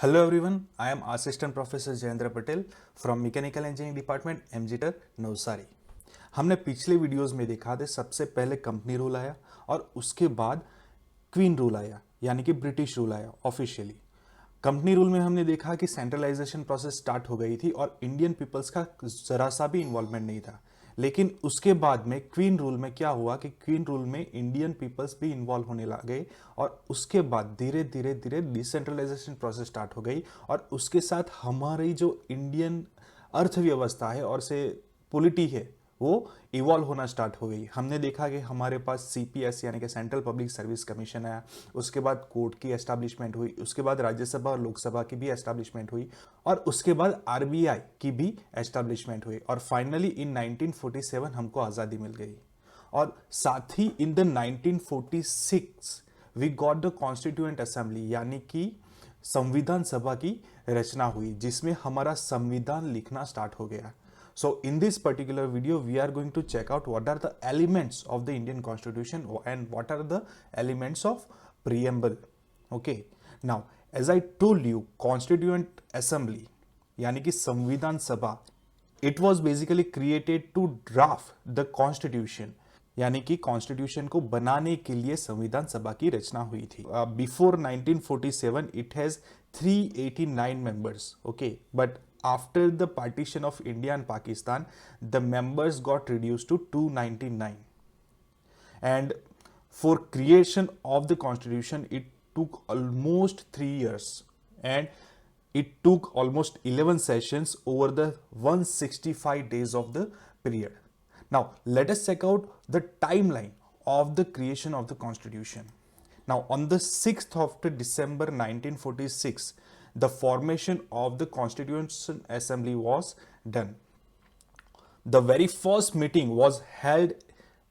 Hello everyone, I am Assistant Professor Jayendra Patel from Mechanical Engineering Department MGTR Navsari. हमने पिछले videos में देखा था सबसे पहले कंपनी रूल आया और उसके बाद क्वीन रूल आया यानी कि ब्रिटिश रूल आया ऑफिशियली। कंपनी रूल में हमने देखा कि सेंट्रलाइजेशन प्रोसेस स्टार्ट हो गई थी और इंडियन पीपल्स का जरा सा भी इन्वॉल्वमेंट नहीं था। लेकिन उसके बाद में क्वीन रूल में क्या हुआ कि क्वीन रूल में इंडियन पीपल्स भी इन्वॉल्व होने लगे और उसके बाद धीरे धीरे धीरे डिसेंट्रलाइजेशन प्रोसेस स्टार्ट हो गई और उसके साथ हमारी जो इंडियन अर्थव्यवस्था है और से पॉलिटी है वो इवॉल्व होना स्टार्ट हो गई। हमने देखा कि हमारे पास सीपीएस यानी कि सेंट्रल पब्लिक सर्विस कमीशन आया, उसके बाद कोर्ट की एस्टैब्लिशमेंट हुई, उसके बाद राज्यसभा और लोकसभा की भी एस्टैब्लिशमेंट हुई और उसके बाद आरबीआई की भी एस्टैब्लिशमेंट हुई और फाइनली इन 1947 हमको आज़ादी मिल गई। और साथ ही in the 1946 we got the constituent assembly यानी कि संविधान सभा की रचना हुई जिसमें हमारा संविधान लिखना स्टार्ट हो गया। So in this particular video, we are going to check out what are the elements of the Indian Constitution and what are the elements of preamble. Okay. Now, as I told you, Constituent Assembly, यानी कि संविधान सभा, it was basically created to draft the Constitution. यानी कि constitution को बनाने के लिए संविधान सभा की रचना हुई थी। Before 1947 it has 389 members, okay, but after the partition of India and Pakistan, the members got reduced to 299. And for creation of the constitution, it took almost 3 years and it took almost 11 sessions over the 165 days of the period. Now, let us check out the timeline of the creation of the constitution. Now, on the 6th of December 1946, the formation of the Constituent Assembly was done. The very first meeting was held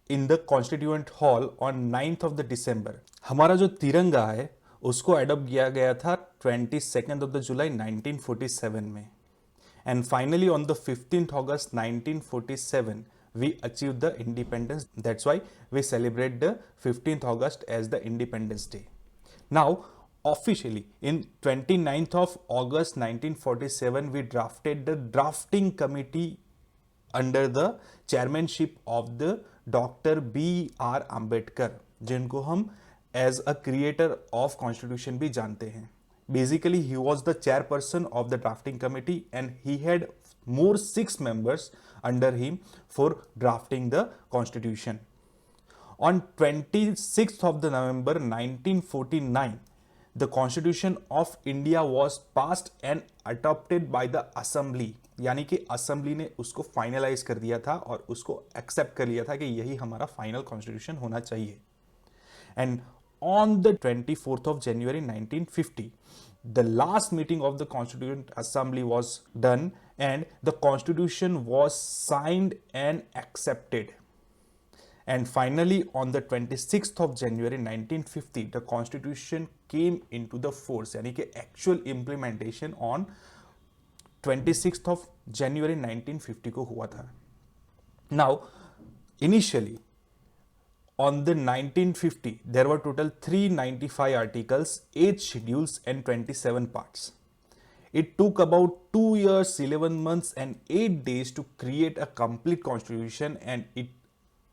in the Constituent Hall on 9th of the December. हमारा जो तिरंगा है उसको adopt किया गया था 22nd of the July 1947 में and finally on the 15th August 1947 we achieved the independence. That's why we celebrate the 15th August as the Independence Day. Now officially in 29th of August 1947 we drafted the drafting committee under the chairmanship of the Dr. B.R. Ambedkar जिनको हम as a creator of constitution भी जानते हैं. Basically he was the chairperson of the drafting committee and he had more 6 members under him for drafting the constitution. On 26th of the November 1949 the Constitution of India was passed and adopted by the Assembly. यानी कि assembly ने उसको finalise कर दिया था और उसको accept कर लिया था कि यही हमारा फाइनल कॉन्स्टिट्यूशन होना चाहिए. And on the 24th of January 1950, the last meeting of the Constituent Assembly was done and the Constitution was signed and accepted. And finally, on the 26th of January 1950, the Constitution came into the force, यानी कि actual implementation on 26th of January 1950 को हुआ था. Now, initially, on the 1950, there were total 395 articles, 8 schedules and 27 parts. It took about 2 years, 11 months and 8 days to create a complete constitution and its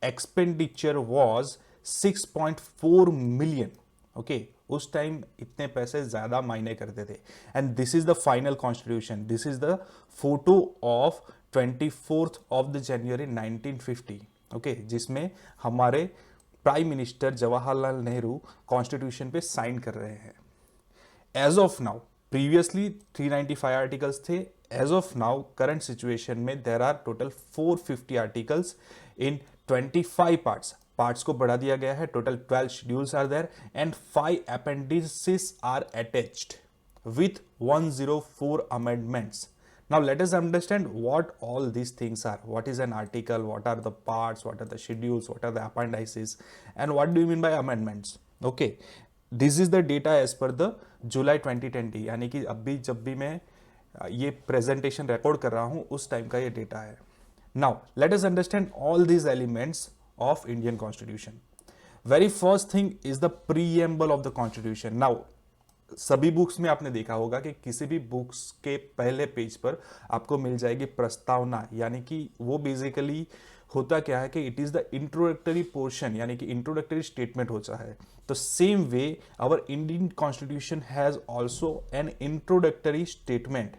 expenditure was 6.4 million. Okay, उस time इतने पैसे ज़्यादा मायने करते थे. And this is the final constitution. This is the photo of 24th of the January 1950. Okay, जिसमें हमारे prime minister Jawaharlal Nehru constitution पे साइन कर रहे हैं. As of now, previously 395 articles थे. As of now current situation में there are total 450 articles in 25 parts को बढ़ा दिया गया है. Total 12 schedules are there and 5 appendices are attached with 104 amendments. Now let us understand what all these things are. What is an article? What are the parts? What are the schedules? What are the appendices? And what do you mean by amendments? Okay, this is the data as per the July 2020. यानी कि अभी जब भी मैं ये presentation record कर रहा हूँ उस टाइम का ये डेटा है. Now let us understand all these elements of Indian Constitution. Very first thing is the preamble of the Constitution. Now सभी बुक्स में आपने देखा होगा कि किसी भी बुक्स के पहले पेज पर आपको मिल जाएगी प्रस्तावना, यानी कि वो बेसिकली होता क्या है कि it is the introductory portion, यानी कि इंट्रोडक्टरी स्टेटमेंट होता है। तो same way our Indian constitution has also an introductory statement,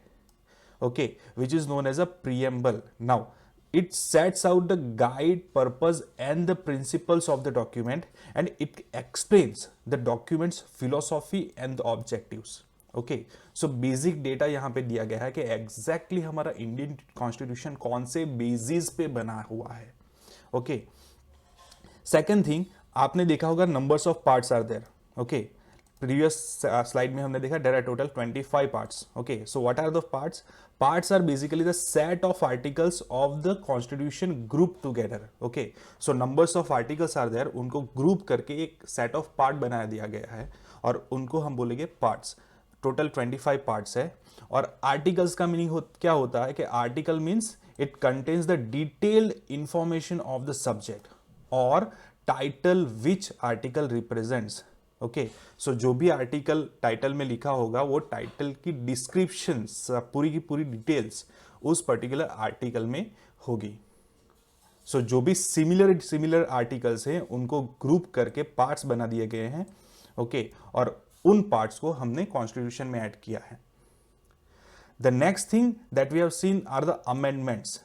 okay, which is known as a preamble. Now it sets out the guide, purpose and the principles of the document, and it explains the document's philosophy and the objectives. Okay, so basic data यहां पे दिया गया है कि exactly हमारा Indian constitution कौन से basis पे बना हुआ है। ओके, सेकेंड थिंग, आपने देखा होगा numbers of parts are there. Okay, previous slide में हमने देखा there are total 25 parts. Okay, so what are the parts? Parts are basically the set of articles of the constitution grouped together. Okay, so numbers of articles are there, उनको group करके एक set of part बनाया दिया गया है और उनको हम बोलेंगे parts। टोटल 25 पार्ट्स है। और आर्टिकल्स का मीनिंग क्या होता है कि article means it contains the detailed information of the subject और title which article represents. Okay, so जो भी आर्टिकल टाइटल में लिखा होगा वो टाइटल की डिस्क्रिप्शन पूरी की पूरी डिटेल्स उस पर्टिकुलर आर्टिकल में होगी। सो जो भी सिमिलर आर्टिकल्स हैं उनको ग्रुप करके पार्ट्स बना दिए गए हैं। ओके, और उन पार्ट्स को हमने कॉन्स्टिट्यूशन में ऐड किया है। The next thing that we have seen are the amendments.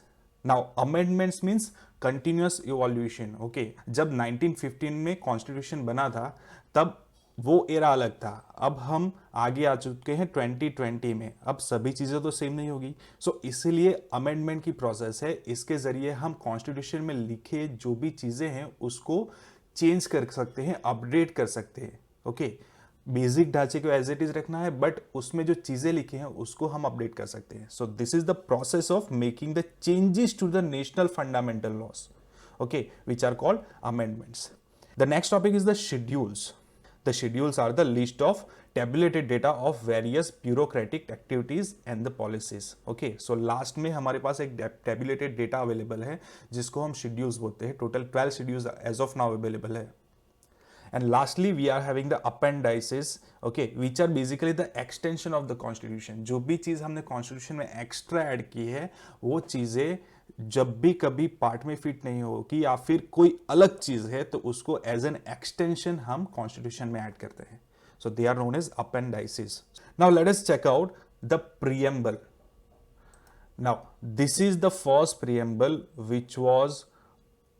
Now amendments means continuous evolution. Okay, जब 1915 में कॉन्स्टिट्यूशन बना था तब वो एरा अलग था, अब हम आगे आ चुके हैं 2020 में, अब सभी चीज़ें तो सेम नहीं होगी। सो इसीलिए अमेंडमेंट की प्रोसेस है, इसके ज़रिए हम कॉन्स्टिट्यूशन में लिखे जो भी चीज़ें हैं उसको चेंज कर सकते हैं, अपडेट कर सकते हैं। ओके, बेसिक ढांचे को एज इट इज रखना है बट उसमें जो चीज़ें लिखी हैं उसको हम अपडेट कर सकते हैं। So this is the process of making the changes to the national fundamental laws, okay, which are called amendments. The next topic is the schedules. The schedules are the list of tabulated data of various bureaucratic activities and the policies. Okay, so last में हमारे पास एक tabulated data available है जिसको हम schedules बोलते हैं। Total 12 schedules as of now available है। And lastly we are having the appendices, okay, which are basically the extension of the constitution. जो भी चीज़ हमने constitution में extra add की है वो चीज़ें जब भी कभी पार्ट में फिट नहीं होगी या फिर कोई अलग चीज है तो उसको एज एन एक्सटेंशन हम कॉन्स्टिट्यूशन में ऐड करते हैं। So they are known as appendices. Now let us check out the preamble. Now this is the first preamble which was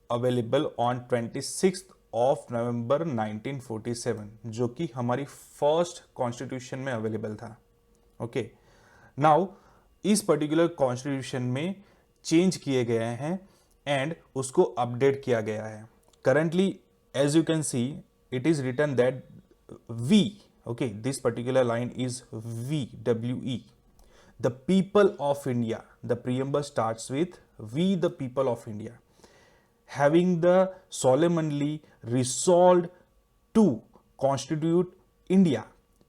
available on 26 of November 1947, जो कि हमारी फर्स्ट कॉन्स्टिट्यूशन में available था। Okay, now इस particular constitution में change किए गए हैं एंड उसको अपडेट किया गया है। Currently as you can see it is written that we, okay, this particular line is we, WE, the people of India. The preamble starts with we the people of India having the solemnly resolved to constitute India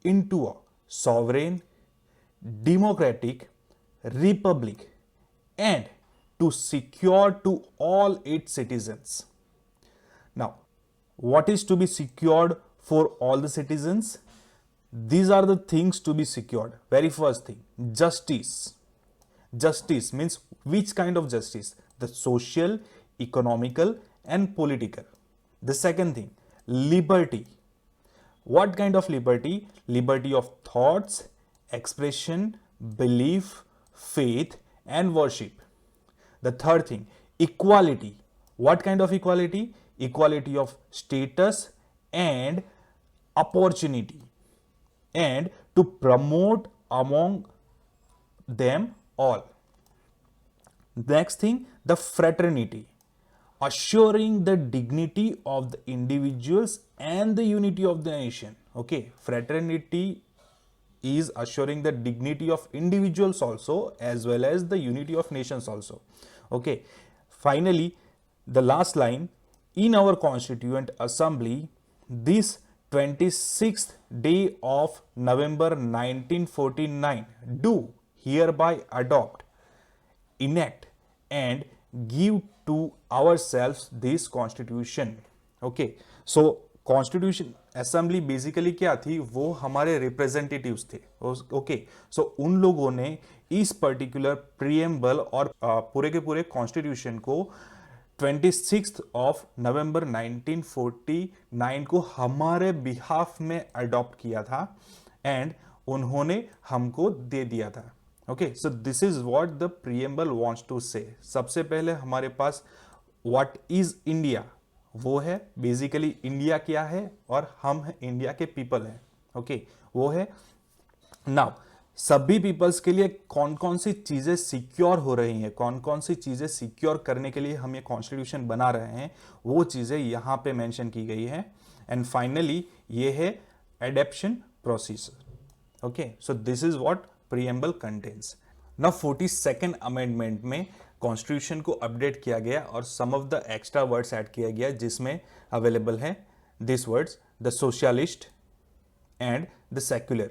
into a sovereign, democratic republic and to secure to all its citizens. Now, what is to be secured for all the citizens? These are the things to be secured. Very first thing, justice. Justice means which kind of justice? The social, economical and political. The second thing, liberty. What kind of liberty? Liberty of thoughts, expression, belief, faith and worship. The third thing, equality. What kind of equality? Equality of status and opportunity, and to promote among them all. Next thing, the fraternity, assuring the dignity of the individuals and the unity of the nation. Okay, fraternity is assuring the dignity of individuals also as well as the unity of nations also. Okay, finally the last line, in our constituent assembly this 26th day of November 1949 do hereby adopt, enact and give to ourselves this constitution. Okay, so constitution assembly basically क्या थी, वो हमारे representatives थे। Okay, सो उन लोगों ने इस particular preamble और पूरे के पूरे कॉन्स्टिट्यूशन को 26 नवंबर 1949 को हमारे बिहाफ में अडॉप्ट किया था एंड उन्होंने हमको दे दिया था। Okay, so this is what the preamble wants to say. सबसे पहले हमारे पास व्हाट इज इंडिया, वो है बेसिकली इंडिया क्या है और हम इंडिया के पीपल हैं। ओके, वो है। नाउ सभी पीपल्स के लिए कौन कौन सी चीजें सिक्योर हो रही हैं, कौन कौन सी चीजें सिक्योर करने के लिए हम ये कॉन्स्टिट्यूशन बना रहे हैं, वो चीजें यहां पे मेंशन की गई है। एंड फाइनली ये है adoption procedure. Okay, so this is what preamble contains. Now 42nd amendment में कॉन्स्टिट्यूशन को अपडेट किया गया और some of the extra words add किया गया, जिसमें अवेलेबल है this words, the socialist and the secular.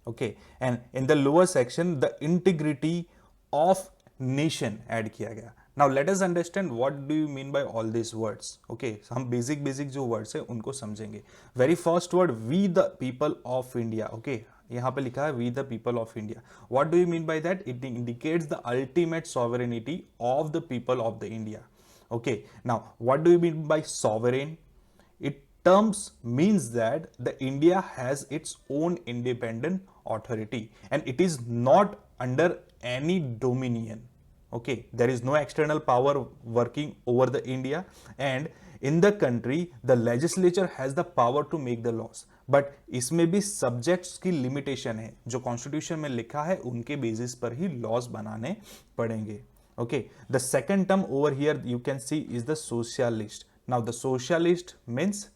Okay, and in the lower section the integrity of nation add किया गया। Now let us understand what do you mean by all this words. Okay, हम basic जो words है उनको समझेंगे। Very first word, we the people of India. Okay, यहां पे लिखा है we the people of India. What do you mean by that? It indicates the ultimate sovereignty of the people of the India. Okay, now what do you mean by sovereign? It terms means that the India has its own independent authority and it is not under any dominion. Okay, there is no external power working over the India, and in the country the legislature has the power to make the laws, but इसमें भी subjects की limitation है, जो constitution में लिखा है उनके basis पर ही laws बनाने पड़ेंगे। Okay, the second term over here you can see is the socialist. Now the socialist means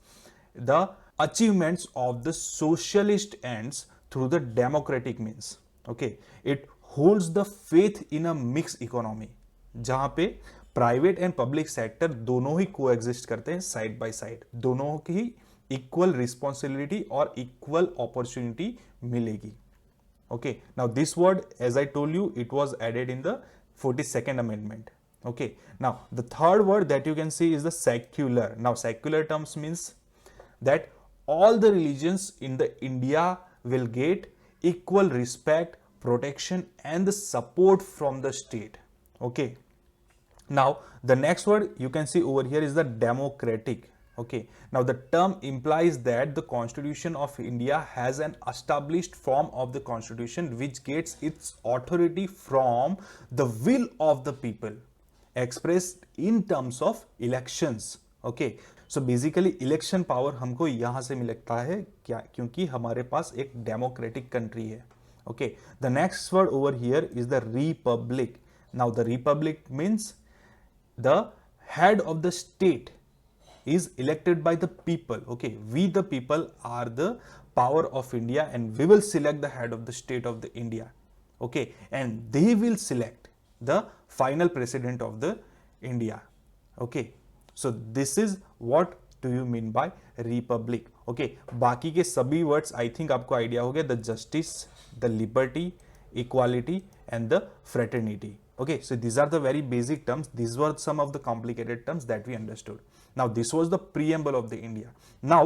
the achievements of the socialist ends through the democratic means. Okay, it holds the faith in a mixed economy, जहां पे private and public sector दोनों ही coexist करते हैं side by side, दोनों की equal responsibility और equal opportunity मिलेगी। Okay, now this word, as I told you, it was added in the 42nd amendment. Okay, now the third word that you can see is the secular. Now secular terms means that all the religions in the India will get equal respect, protection and the support from the state. Okay, now the next word you can see over here is the democratic. Okay, now the term implies that the Constitution of India has an established form of the Constitution which gets its authority from the will of the people expressed in terms of elections. Okay, so basically election power हमको यहाँ से मिलता है क्या, क्योंकि हमारे पास एक democratic country है। Okay, the next word over here is the republic. Now the republic means the head of the state is elected by the people. Okay, we the people are the power of India and we will select the head of the state of the India. Okay, and they will select the final president of the India. Okay, so this is what do you mean by republic. Okay, बाकी के सभी words I think आपको idea हो गया, the justice, the liberty, equality and the fraternity. Okay, so these are the very basic terms. These were some of the complicated terms that we understood. Now this was the preamble of the India. Now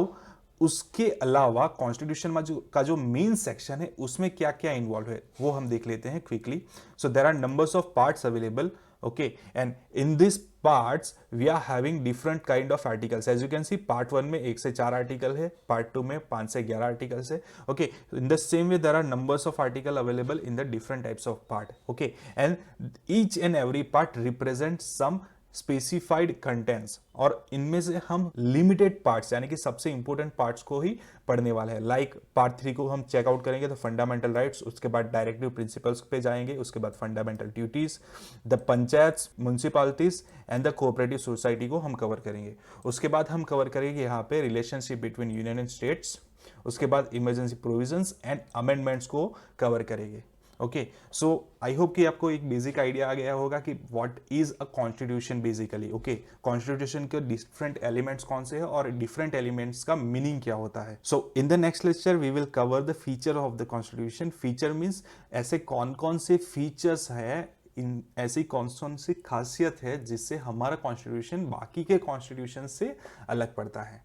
उसके अलावा constitution में का जो main section है उसमें क्या क्या involve है वो हम देख लेते हैं quickly. So there are numbers of parts available. okay, and in these parts we are having different kind of articles. As you can see, part 1 में 1 से 4 आर्टिकल है, part 2 में 5 से 11 आर्टिकल्स है। okay, in the same way there are numbers of article available in the different types of part. okay, and each and every part represents some specified contents, और इनमें से हम लिमिटेड पार्ट्स यानी कि सबसे इंपॉर्टेंट पार्ट्स को ही पढ़ने वाले हैं। लाइक पार्ट 3 को हम चेकआउट करेंगे तो फंडामेंटल राइट्स, उसके बाद डायरेक्टिव प्रिंसिपल्स पे जाएंगे, उसके बाद fundamental duties, the panchayat, municipalities and the cooperative society को हम कवर करेंगे। उसके बाद हम कवर करेंगे यहाँ पे relationship between union and states, उसके बाद इमरजेंसी प्रोविजंस एंड अमेंडमेंट्स को कवर करेंगे। ओके, सो आई होप कि आपको एक बेसिक आइडिया आ गया होगा कि what is a constitution basically. Okay, constitution के डिफरेंट एलिमेंट्स कौन से हैं और डिफरेंट एलिमेंट्स का मीनिंग क्या होता है। So in the next lecture we will cover the feature of the constitution. Feature means ऐसे कौन कौन से फीचर्स है, इन ऐसी कौन कौन सी खासियत है जिससे हमारा कॉन्स्टिट्यूशन बाकी के कॉन्स्टिट्यूशन से अलग पड़ता है।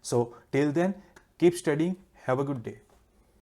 So till then, keep studying. Have a good day.